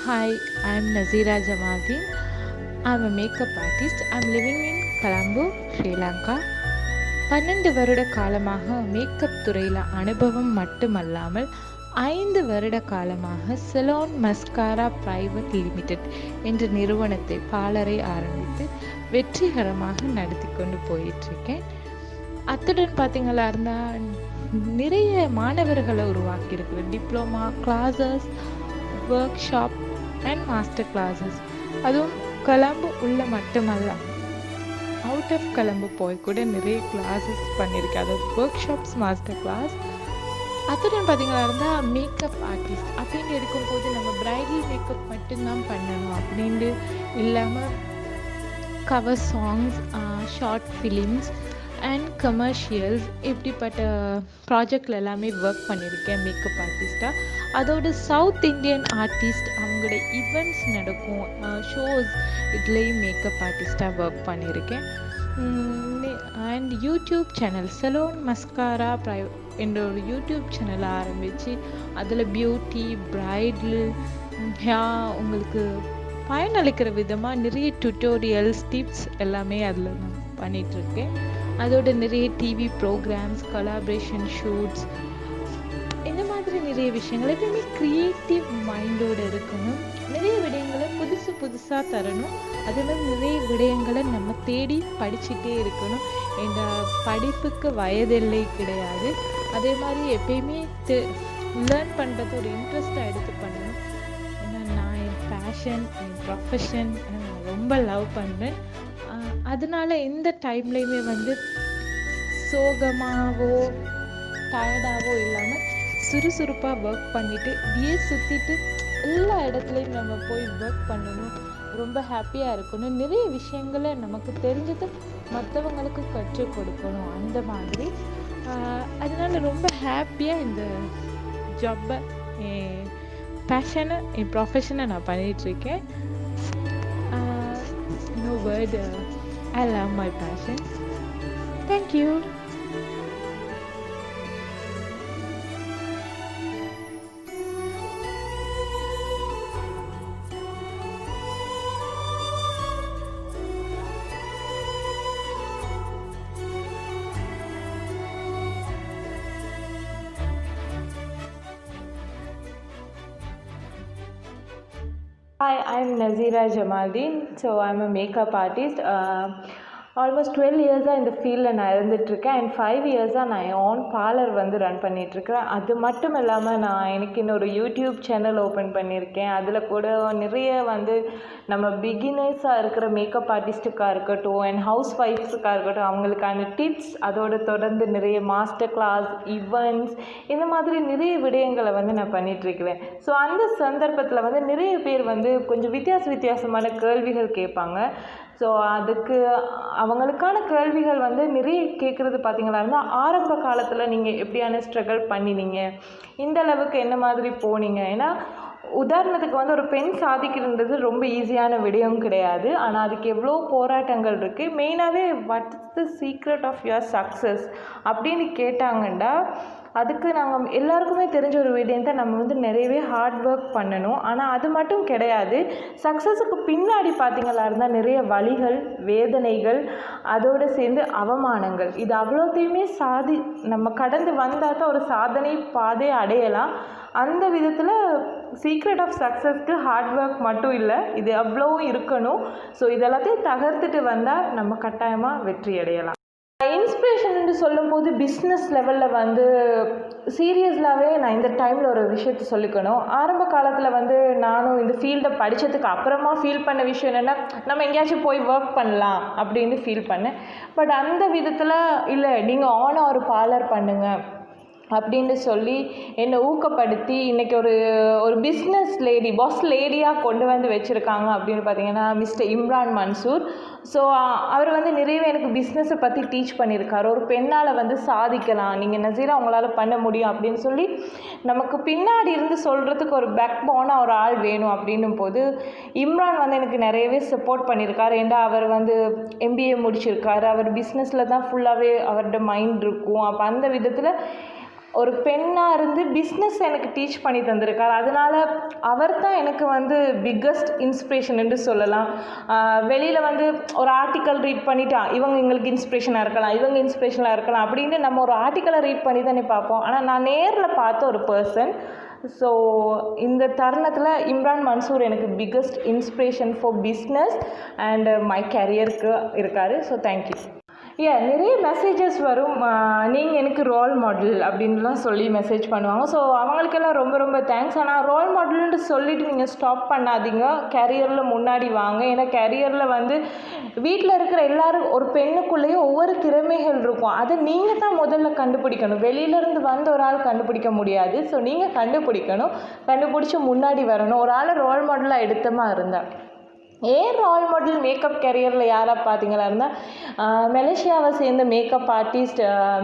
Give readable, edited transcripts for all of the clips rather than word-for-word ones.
Hi, I'm Nazeera Jamaldeen. I'm a makeup artist. I'm living in Colombo, Sri Lanka. 12 வருட காலமாக makeup துறையில் அனுபவம் மட்டுமல்லாமல் 5 வருட காலமாக செலோன் மஸ்காரா பிரைவேட் லிமிடெட் என்ற நிறுவனத்தை பாலரை ஆரம்பித்து வெற்றிகரமாக நடத்தி கொண்டு போயிட்டுருக்கேன். அத்துடன் பார்த்தீங்களா இருந்தால் நிறைய மாணவர்களை உருவாக்கியிருக்கிறேன். Diploma classes, workshop and master classes. அதுவும் கொலம்பு உள்ள மட்டுமல்ல, அவுட் ஆஃப் கொலம்பு போய் கூட நிறைய கிளாஸஸ் பண்ணியிருக்கேன். அதாவது ஒர்க் ஷாப்ஸ், மாஸ்டர் கிளாஸ். அத்துடன் பார்த்தீங்களா இருந்தால் மேக்கப் ஆர்டிஸ்ட் அப்படின்னு எடுக்கும்போது நம்ம பிரைடல் மேக்கப் மட்டும்தான் பண்ணணும் அப்படின்ட்டு இல்லாமல் cover songs, short films and commercials இப்படிப்பட்ட ப்ராஜெக்டில் எல்லாமே ஒர்க் பண்ணியிருக்கேன் மேக்கப் ஆர்டிஸ்ட்டாக. அதோட சவுத் இண்டியன் ஆர்டிஸ்ட் அவங்களோட ஈவெண்ட்ஸ் நடக்கும், ஷோஸ், இதுலேயும் மேக்கப் ஆர்டிஸ்ட்டாக ஒர்க் பண்ணியிருக்கேன். And YouTube channel salon mascara என்ற ஒரு யூடியூப் சேனலை ஆரம்பித்து அதில் பியூட்டி, பிரைடல், உங்களுக்கு பயனளிக்கிற விதமாக நிறைய டுட்டோரியல்ஸ், டிப்ஸ் எல்லாமே அதில் நான் பண்ணிகிட்ருக்கேன். அதோட நிறைய டிவி ப்ரோக்ராம்ஸ், கொலாபரேஷன் ஷூட்ஸ், இந்த மாதிரி நிறைய விஷயங்கள். எப்பயுமே க்ரியேட்டிவ் மைண்டோடு இருக்கணும், நிறைய விடயங்களை புதுசாக தரணும். அதே மாதிரி நிறைய விடயங்களை நம்ம தேடி படிச்சுட்டே இருக்கணும். என்ற படிப்புக்கு வயதெல்லை கிடையாது. அதே மாதிரி எப்பயுமே லேர்ன் பண்ணுறது ஒரு இன்ட்ரெஸ்ட்டாக எடுத்து பண்ணணும். ஏன்னா நான் என் பேஷன், என் ப்ரொஃபஷன் நான் ரொம்ப லவ் பண்ணுறேன். அதனால எந்த டைம்லேயுமே சோகமாகவோ டயர்டாகவோ இல்லாமல் சுறுசுறுப்பாக ஒர்க் பண்ணிவிட்டு இப்படியே சுற்றிட்டு எல்லா இடத்துலையும் நம்ம போய் ஒர்க் பண்ணணும். ரொம்ப ஹாப்பியாக இருக்கணும். நிறைய விஷயங்களை நமக்கு தெரிஞ்சது மற்றவங்களுக்கு கற்றுக் கொடுக்கணும். அந்த மாதிரி அதனால ரொம்ப ஹாப்பியாக இந்த ஜாப்பை, என் பேஷனை, என் ப்ரொஃபஷனை நான் பண்ணிகிட்ருக்கேன். No word, I love my passion. Thank you. Hi, I'm Nazeera Jamaldeen. So I'm a makeup artist. Almost 12 இயர்ஸாக இந்த ஃபீல்டில் நான் இருந்துகிட்ருக்கேன். அண்ட் 5 இயர்ஸாக நான் என் ஓன் பார்லர் ரன் பண்ணிகிட்ருக்கிறேன். அது மட்டும் இல்லாமல் நான் எனக்கு இன்னொரு யூடியூப் சேனல் ஓப்பன் பண்ணியிருக்கேன். அதில் கூட நிறைய நம்ம பிகினர்ஸாக இருக்கிற மேக்கப் ஆர்டிஸ்ட்டுக்காக இருக்கட்டும், அண்ட் ஹவுஸ் ஒய்ஃப்ஸுக்காக இருக்கட்டும், அவங்களுக்கான டிப்ஸ், அதோடு தொடர்ந்து நிறைய மாஸ்டர் கிளாஸ், ஈவெண்ட்ஸ், இந்த மாதிரி நிறைய விடயங்களை நான் பண்ணிகிட்ருக்கிறேன். ஸோ அந்த சந்தர்ப்பத்தில் நிறைய பேர் கொஞ்சம் வித்தியாசமான கேள்விகள் கேட்பாங்க. ஸோ அதுக்கு அவங்களுக்கான கேள்விகள் நிறைய கேட்குறது பார்த்தீங்களா இருந்தால், ஆரம்ப காலத்தில் நீங்கள் எப்படியான ஸ்ட்ரகிள் பண்ணினீங்க, இந்த அளவுக்கு என்ன மாதிரி போனீங்க. ஏன்னா உதாரணத்துக்கு ஒரு பெண் சாதிக்கிறது ரொம்ப ஈஸியான விடயம் கிடையாது. ஆனால் அதுக்கு எவ்வளோ போராட்டங்கள் இருக்குது. மெயினாகவே what is the secret of your success அப்படின்னு கேட்டாங்கன்னா, அதுக்கு நாங்கள் எல்லாருக்குமே தெரிஞ்ச ஒரு விடயம் தான், நம்ம நிறையவே ஹார்ட் ஒர்க் பண்ணணும். ஆனால் அது மட்டும் கிடையாது. சக்ஸஸுக்கு பின்னாடி பார்த்தீங்களா இருந்தால் நிறைய வலிகள், வேதனைகள், அதோடு சேர்ந்து அவமானங்கள், இது அவ்வளோத்தையுமே நம்ம கடந்து வந்தால் தான் ஒரு சாதனை பாதை அடையலாம். அந்த விதத்தில் சீக்ரெட் ஆஃப் சக்ஸஸ்க்கு ஹார்ட் ஒர்க் மட்டும் இல்லை, இது அவ்வளோவும் இருக்கணும். ஸோ இதெல்லாத்தையும் தகர்த்துட்டு வந்தால் நம்ம கட்டாயமாக வெற்றி அடையலாம். இன்ஸ்பிரேஷன் சொல்லும்போது பிஸ்னஸ் லெவலில் சீரியஸ்லாகவே நான் இந்த டைமில் ஒரு விஷயத்தை சொல்லிக்கணும். ஆரம்ப காலத்தில் நானும் இந்த ஃபீல்டை படித்ததுக்கு அப்புறமா ஃபீல் பண்ண விஷயம் என்னென்னா, நம்ம எங்கேயாச்சும் போய் ஒர்க் பண்ணலாம் அப்படின்னு ஃபீல் பண்ணேன். பட் அந்த விதத்தில் இல்லை, நீங்கள் ஆனாக ஒரு பார்லர் பண்ணுங்கள் அப்படின்னு சொல்லி என்னை ஊக்கப்படுத்தி இன்றைக்கி ஒரு பிஸ்னஸ் லேடி, பாஸ் லேடியாக கொண்டு வச்சுருக்காங்க. அப்படின்னு பார்த்தீங்கன்னா மிஸ்டர் இம்ரான் மன்சூர். ஸோ அவர் நிறையவே எனக்கு பிஸ்னஸை பற்றி டீச் பண்ணியிருக்காரு. ஒரு பெண்ணால் சாதிக்கலாம், நீங்கள் நசீரா உங்களால் பண்ண முடியும் அப்படின்னு சொல்லி நமக்கு பின்னாடி இருந்து சொல்கிறதுக்கு ஒரு பேக் போனாக ஒரு ஆள் வேணும். அப்படின்னும் போது இம்ரான் எனக்கு நிறையவே சப்போர்ட் பண்ணியிருக்காரு. ஏன்னா அவர் MBA முடிச்சிருக்காரு. அவர் பிஸ்னஸில் தான் ஃபுல்லாகவே அவரோட மைண்ட் இருக்கும். அப்போ அந்த விதத்தில் ஒரு பெண்ணாக இருந்து பிஸ்னஸ் எனக்கு டீச் பண்ணி தந்திருக்கார். அதனால் அவர் தான் எனக்கு வந்து பிக்கஸ்ட் இன்ஸ்பிரேஷன் என்று சொல்லலாம். வெளியில் வந்து ஒரு ஆர்டிக்கல் ரீட் பண்ணிவிட்டு இவங்க எங்களுக்கு இன்ஸ்பிரேஷனாக இருக்கலாம், இவங்க இன்ஸ்பிரேஷனாக இருக்கலாம் அப்படின்னு நம்ம ஒரு ஆர்டிக்கலை ரீட் பண்ணி தானே பார்ப்போம். ஆனால் நான் நேரில் பார்த்த ஒரு பர்சன். ஸோ இந்த தருணத்தில் இம்ரான் மன்சூர் எனக்கு biggest inspiration for business and my கேரியருக்கு இருக்கார். So thank you. நிறைய மெசேஜஸ் வரும், நீங்கள் எனக்கு ரோல் மாடல் அப்படின்லாம் சொல்லி மெசேஜ் பண்ணுவாங்க. ஸோ அவங்களுக்கெல்லாம் ரொம்ப ரொம்ப தேங்க்ஸ். ஆனால் ரோல் மாடல்னு சொல்லிவிட்டு நீங்கள் ஸ்டாப் பண்ணாதீங்க, கேரியரில் முன்னாடி வாங்க. ஏன்னா கேரியரில் வந்து வீட்டில் இருக்கிற எல்லோரும் ஒரு பெண்ணுக்குள்ளேயும் ஒவ்வொரு திறமைகள் இருக்கும். அதை நீங்கள் தான் முதல்ல கண்டுபிடிக்கணும். வெளியிலேருந்து வந்த ஒரு ஆள் கண்டுபிடிக்க முடியாது. ஸோ நீங்கள் கண்டுபிடிச்சி முன்னாடி வரணும். ஒரு ஆளை ரோல் மாடலாக எடுத்தமா இருந்தால் ரோல் மாடல் மேக்கப் கேரியரில் யாராக பார்த்தீங்களா இருந்தால் மலேசியாவை சேர்ந்த மேக்கப் ஆர்டிஸ்ட்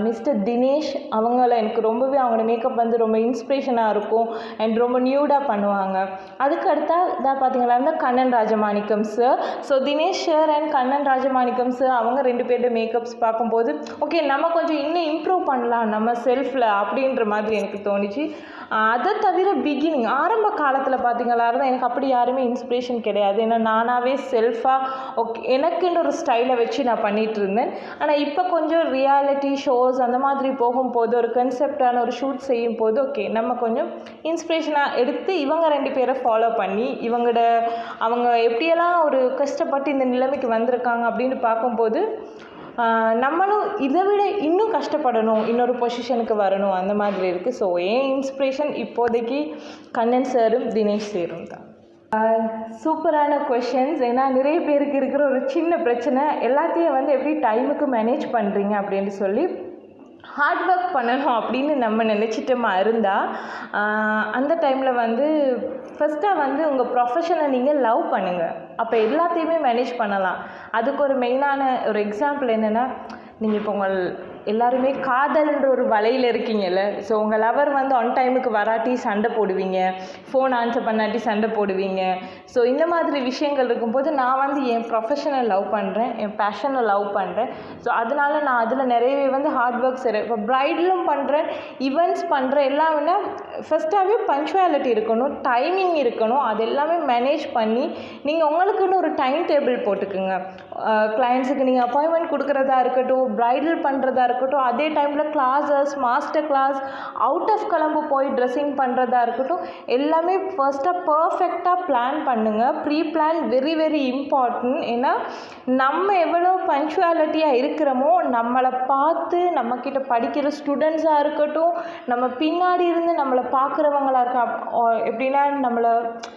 மிஸ்டர் தினேஷ். அவங்கள எனக்கு ரொம்பவே அவங்களோட மேக்கப் வந்து ரொம்ப இன்ஸ்பிரேஷனாக இருக்கும் அண்ட் ரொம்ப நியூடாக பண்ணுவாங்க. அதுக்கு அடுத்தா இதாக பார்த்தீங்களா இருந்தால் Kannan Rajamanickam sir. So Dinesh sir and Kannan Rajamanickam sir அவங்க 2 பேரோட மேக்கப்ஸ் பார்க்கும்போது ஓகே நம்ம கொஞ்சம் இன்னும் இம்ப்ரூவ் பண்ணலாம் நம்ம செல்ஃபில் அப்படின்ற மாதிரி எனக்கு தோணுச்சு. அதை தவிர பிகினிங் ஆரம்ப காலத்தில் பார்த்தீங்களா இருந்தால் எனக்கு அப்படி யாருமே இன்ஸ்பிரேஷன் கிடையாது. ஏன்னா நானாகவே செல்ஃபாக ஓகே எனக்குன்னு ஒரு ஸ்டைலை வச்சு நான் பண்ணிகிட்டு இருந்தேன். ஆனால் இப்போ கொஞ்சம் ரியாலிட்டி ஷோஸ் அந்த மாதிரி போகும்போது ஒரு கன்செப்டான ஒரு ஷூட் செய்யும் போது ஓகே நம்ம கொஞ்சம் இன்ஸ்பிரேஷனாக எடுத்து இவங்க 2 பேரை ஃபாலோ பண்ணி அவங்க எப்படியெல்லாம் ஒரு கஷ்டப்பட்டு இந்த நிலைமைக்கு வந்திருக்காங்க அப்படின்னு பார்க்கும்போது நம்மளும் இதை விட இன்னும் கஷ்டப்படணும், இன்னொரு பொசிஷனுக்கு வரணும் அந்த மாதிரி இருக்குது. ஸோ ஏன் இன்ஸ்பிரேஷன் இப்போதைக்கு கண்ணன் சாரும் தினேஷ் சாரும் தான். சூப்பரான கொஷின்ஸ். ஏன்னா நிறைய பேருக்கு இருக்கிற ஒரு சின்ன பிரச்சனை எல்லாத்தையும் வந்து எப்படி டைமுக்கு மேனேஜ் பண்ணுறீங்க அப்படின்னு சொல்லி ஹார்ட் ஒர்க் பண்ணணும் அப்படின்னு நம்ம நினச்சிட்டோமா இருந்தால் அந்த டைமில் வந்து ஃபஸ்ட்டாக வந்து உங்கள் ப்ரொஃபஷனை நீங்கள் லவ் பண்ணுங்கள். அப்போ எல்லாத்தையுமே மேனேஜ் பண்ணலாம். அதுக்கு ஒரு மெயினான ஒரு எக்ஸாம்பிள் என்னென்னா, நீங்கள் இப்போ எல்லாருமே காதல்ன்ற ஒரு வலையில் இருக்கீங்கல்ல. ஸோ உங்கள் லவர் வந்து ஆன் டைமுக்கு வராட்டி சண்டை போடுவீங்க, ஃபோன் ஆன்சர் பண்ணாட்டி சண்டை போடுவீங்க. ஸோ இந்த மாதிரி விஷயங்கள் இருக்கும்போது நான் வந்து என் ப்ரொஃபஷனை லவ் பண்ணுறேன், என் பேஷனை லவ் பண்ணுறேன். ஸோ அதனால நான் அதில் நிறையவே வந்து ஹார்ட் ஒர்க் செய்கிறேன். இப்போ ப்ரைடலும் பண்ணுறேன், ஈவெண்ட்ஸ் பண்ணுறேன். எல்லாமே ஃபஸ்ட்டாகவே பங்க்சுவாலிட்டி இருக்கணும், டைமிங் இருக்கணும். அது எல்லாமே மேனேஜ் பண்ணி நீங்கள் உங்களுக்குன்னு ஒரு டைம் டேபிள் போட்டுக்குங்க. கிளைண்ட்ஸுக்கு நீங்கள் அப்பாயின்மெண்ட் கொடுக்குறதா இருக்கட்டும், ப்ரைடல் பண்ணுறதா இருக்கட்டும், அதே டைமில் classes, master class, out of கிளம்பு போய் ட்ரெஸ்ஸிங் பண்ணுறதா இருக்கட்டும், எல்லாமே ஃபர்ஸ்ட்டாக பர்ஃபெக்டாக பிளான் பண்ணுங்கள். Pre plan very very important. ஏன்னா நம்ம எவ்வளோ பங்க்சுவாலிட்டியாக இருக்கிறோமோ நம்மளை பார்த்து நம்மக்கிட்ட படிக்கிற ஸ்டூடெண்ட்ஸாக இருக்கட்டும், நம்ம பின்னாடி இருந்து நம்மளை பார்க்குறவங்களா எப்படின்னா நம்மளை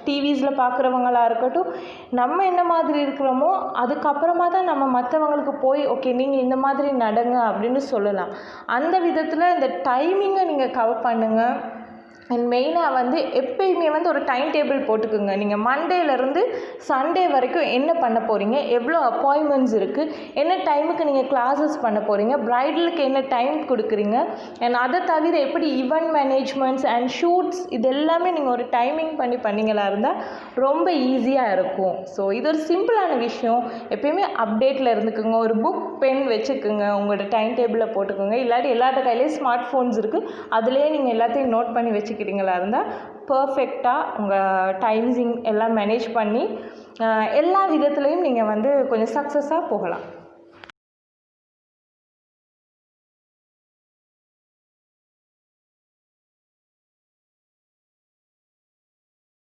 டிவிஸில் பார்க்குறவங்களா இருக்கட்டும், நம்ம என்ன மாதிரி இருக்கிறோமோ அதுக்கப்புறமா தான் நம்ம மற்றவங்களுக்கு போய் ஓகே நீங்கள் இந்த மாதிரி நடங்க அப்படின்னு சொல்லலாம். அந்த விதத்தில் இந்த டைமிங்கை நீங்கள் கவர் பண்ணுங்கள். அண்ட் மெயினாக வந்து எப்பயுமே வந்து ஒரு டைம் டேபிள் போட்டுக்குங்க. நீங்கள் மண்டேலேருந்து சண்டே வரைக்கும் என்ன பண்ண போகிறீங்க, எவ்வளோ அப்பாயின்மெண்ட்ஸ் இருக்குது, என்ன டைமுக்கு நீங்கள் கிளாஸஸ் பண்ண போகிறீங்க, ப்ரைடலுக்கு என்ன டைம் கொடுக்குறீங்க, அண்ட் அதை தவிர எப்படி ஈவெண்ட் மேனேஜ்மெண்ட்ஸ் அண்ட் ஷூட்ஸ் இது எல்லாமே நீங்கள் ஒரு டைமிங் பண்ணிங்களா இருந்தால் ரொம்ப ஈஸியாக இருக்கும். ஸோ இது ஒரு சிம்பிளான விஷயம். எப்பயுமே அப்டேட்டில் இருந்துக்குங்க. ஒரு புக் பென் வச்சுக்குங்க, உங்களோட டைம் டேபிளில் போட்டுக்கோங்க. இல்லாட்டி எல்லாத்த கையிலேயும் ஸ்மார்ட் ஃபோன்ஸ் இருக்குது, அதுலேயே நீங்கள் எல்லாத்தையும் நோட் பண்ணி வச்சுக்கிட்டீங்களா இருந்தால் பர்ஃபெக்டாக உங்கள் டைமிங் எல்லாம் மேனேஜ் பண்ணி எல்லா விதத்துலேயும் நீங்கள் வந்து கொஞ்சம் சக்ஸஸாக போகலாம்.